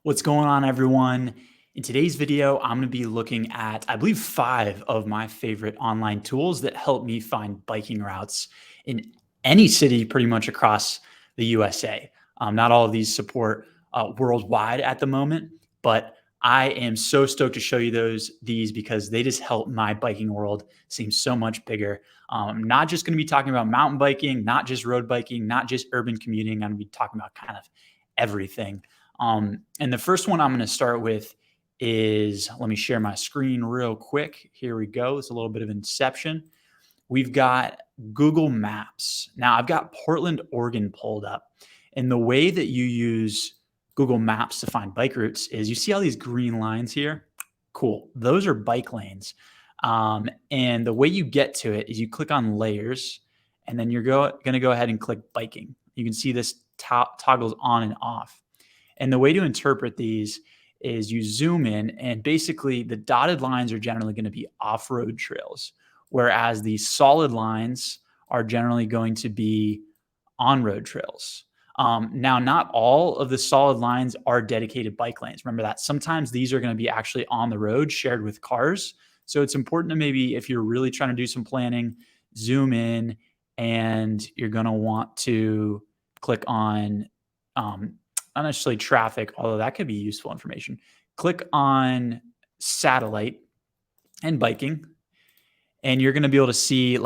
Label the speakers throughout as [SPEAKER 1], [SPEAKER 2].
[SPEAKER 1] What's going on, everyone? In today's video, I'm going to be looking at, I believe, 5 of my favorite online tools that help me find biking routes in any city pretty much across the USA. Not all of these support worldwide at the moment, but I am so stoked to show you these because they just help my biking world seem so much bigger. I'm not just going to be talking about mountain biking, not just road biking, not just urban commuting. I'm going to be talking about kind of everything. And the first one I'm going to start with is, let me share my screen real quick. Here we go. It's a little bit of inception. We've got Google Maps. Now I've got Portland, Oregon pulled up. And the way that you use Google Maps to find bike routes is you see all these green lines here? Cool. Those are bike lanes. And the way you get to it is you click on layers, and then you're going to go ahead and click biking. You can see this toggles on and off. And the way to interpret these is you zoom in, and basically the dotted lines are generally going to be off-road trails, whereas the solid lines are generally going to be on-road trails. Now, not all of the solid lines are dedicated bike lanes. Remember that sometimes these are going to be actually on the road shared with cars. So it's important to maybe, if you're really trying to do some planning, zoom in, and you're going to want to click on not necessarily traffic, although that could be useful information. Click on satellite and biking, and you're going to be able to see,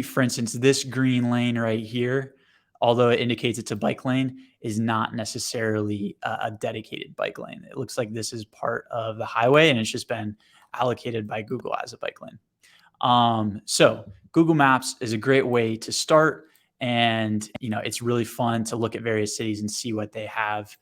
[SPEAKER 1] for instance, this green lane right here, although it indicates it's a bike lane, is not necessarily a dedicated bike lane. It looks like this is part of the highway, and it's just been allocated by Google as a bike lane. So Google Maps is a great way to start. And, it's really fun to look at various cities and see what they have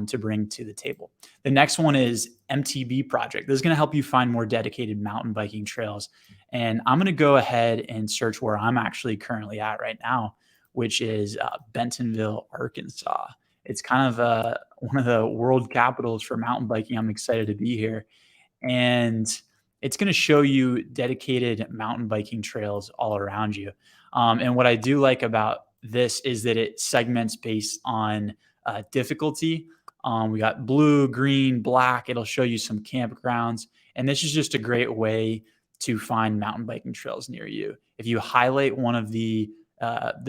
[SPEAKER 1] to bring to the table. The next one is MTB Project. This is going to help you find more dedicated mountain biking trails. And I'm going to go ahead and search where I'm actually currently at right now, which is Bentonville, Arkansas. It's kind of one of the world capitals for mountain biking. I'm excited to be here. And it's going to show you dedicated mountain biking trails all around you. And what I do like about this is that it segments based on difficulty. We got blue, green, black. It'll show you some campgrounds. And this is just a great way to find mountain biking trails near you. If you highlight one of the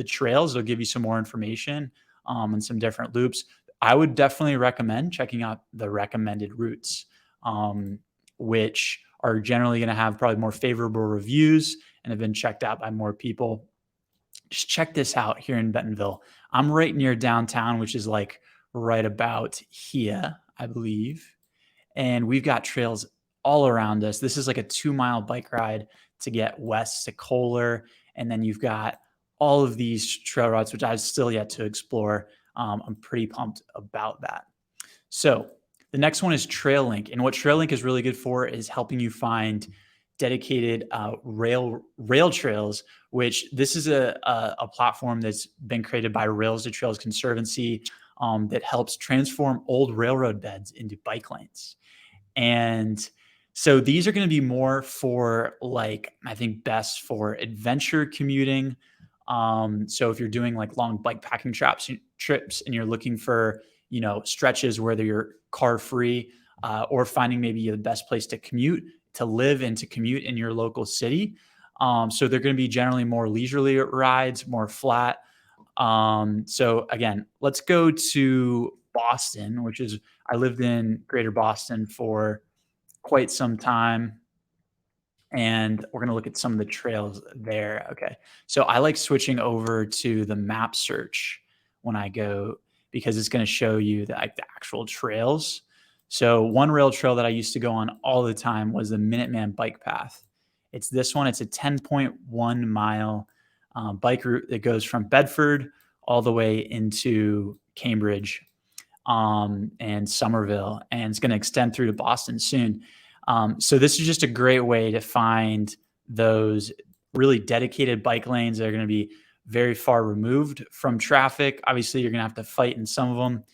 [SPEAKER 1] trails, it'll give you some more information and some different loops. I would definitely recommend checking out the recommended routes, which are generally going to have probably more favorable reviews and have been checked out by more people. Just check this out here in Bentonville. I'm right near downtown, which is like right about here, I believe. And we've got trails all around us. This is like a 2-mile bike ride to get west to Kohler. And then you've got all of these trail routes, which I've still yet to explore. I'm pretty pumped about that. So the next one is TrailLink. And what TrailLink is really good for is helping you find dedicated rail trails, which this is a platform that's been created by Rails to Trails Conservancy that helps transform old railroad beds into bike lanes. And so these are going to be more for I think best for adventure commuting. So if you're doing like long bike packing trips and you're looking for, stretches where you're car free, or finding maybe the best place to live and to commute in your local city. So they're going to be generally more leisurely rides, more flat. So again, let's go to Boston, I lived in Greater Boston for quite some time. And we're going to look at some of the trails there. Okay. So I like switching over to the map search when I go, because it's going to show you the actual trails. So one rail trail that I used to go on all the time was the Minuteman Bike Path. It's this one. It's a 10.1 mile bike route that goes from Bedford all the way into Cambridge and Somerville, and it's going to extend through to Boston soon. So this is just a great way to find those really dedicated bike lanes that are going to be very far removed from traffic. Obviously, you're going to have to fight in some of them.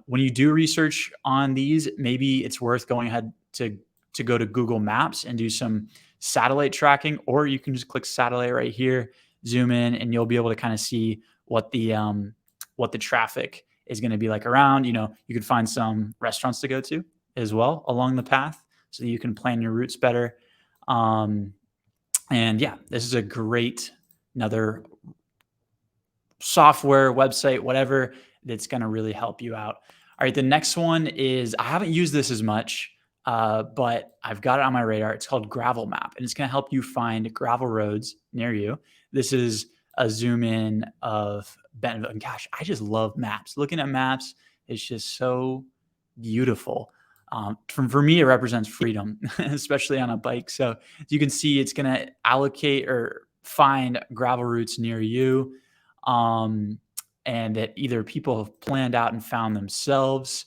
[SPEAKER 1] When you do research on these, maybe it's worth going ahead to go to Google Maps and do some satellite tracking, or you can just click satellite right here, zoom in, and you'll be able to kind of see what the traffic is going to be like around. You could find some restaurants to go to as well along the path so that you can plan your routes better. And yeah, this is a great another software, website, whatever, that's going to really help you out. All right, the next one is, I haven't used this as much, but I've got it on my radar. It's called Gravel Map, and it's going to help you find gravel roads near you. This is a zoom in of Bentonville. And gosh, I just love maps. Looking at maps is just so beautiful. For me, it represents freedom, especially on a bike. So as you can see, it's going to allocate or find gravel routes near you, and that either people have planned out and found themselves.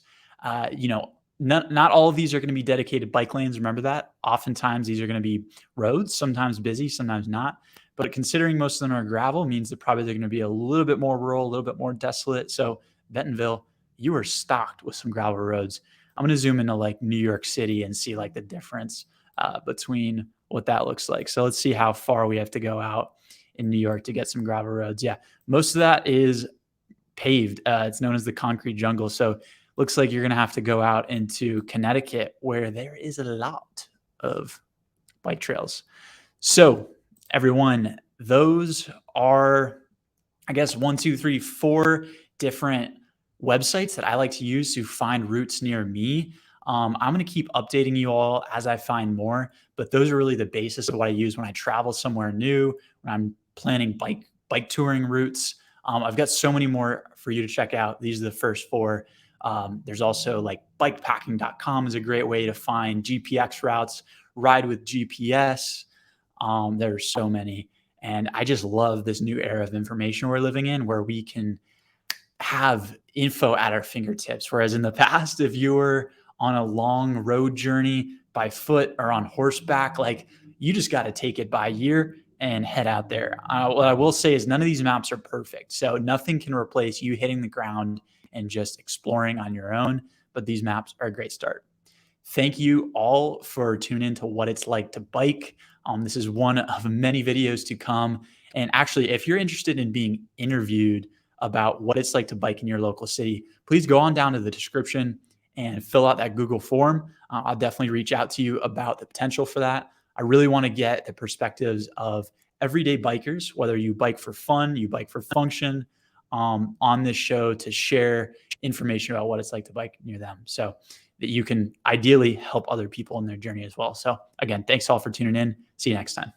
[SPEAKER 1] Not all of these are going to be dedicated bike lanes. Remember that. Oftentimes these are going to be roads, sometimes busy, sometimes not. But considering most of them are gravel means that probably they're going to be a little bit more rural, a little bit more desolate. So Bentonville, you are stocked with some gravel roads. I'm going to zoom into like New York City and see like the difference between what that looks like. So let's see how far we have to go out in New York to get some gravel roads. Yeah, most of that is paved. It's known as the concrete jungle. So looks like you're going to have to go out into Connecticut, where there is a lot of bike trails. So everyone, those are, I guess, 1, 2, 3, 4 different websites that I like to use to find routes near me. I'm going to keep updating you all as I find more, but those are really the basis of what I use when I travel somewhere new, when I'm planning bike touring routes. I've got so many more for you to check out. These are the first 4. There's also like bikepacking.com is a great way to find GPX routes, ride with GPS. There's so many. And I just love this new era of information we're living in, where we can have info at our fingertips. Whereas in the past, if you were on a long road journey by foot or on horseback, like you just got to take it by ear and head out there. What I will say is none of these maps are perfect. So nothing can replace you hitting the ground and just exploring on your own. But these maps are a great start. Thank you all for tuning in to What It's Like to Bike. This is one of many videos to come. And actually, if you're interested in being interviewed about what it's like to bike in your local city, please go on down to the description and fill out that Google form. I'll definitely reach out to you about the potential for that. I really want to get the perspectives of everyday bikers, whether you bike for fun, you bike for function, on this show to share information about what it's like to bike near them, so that you can ideally help other people in their journey as well. So again, thanks all for tuning in. See you next time.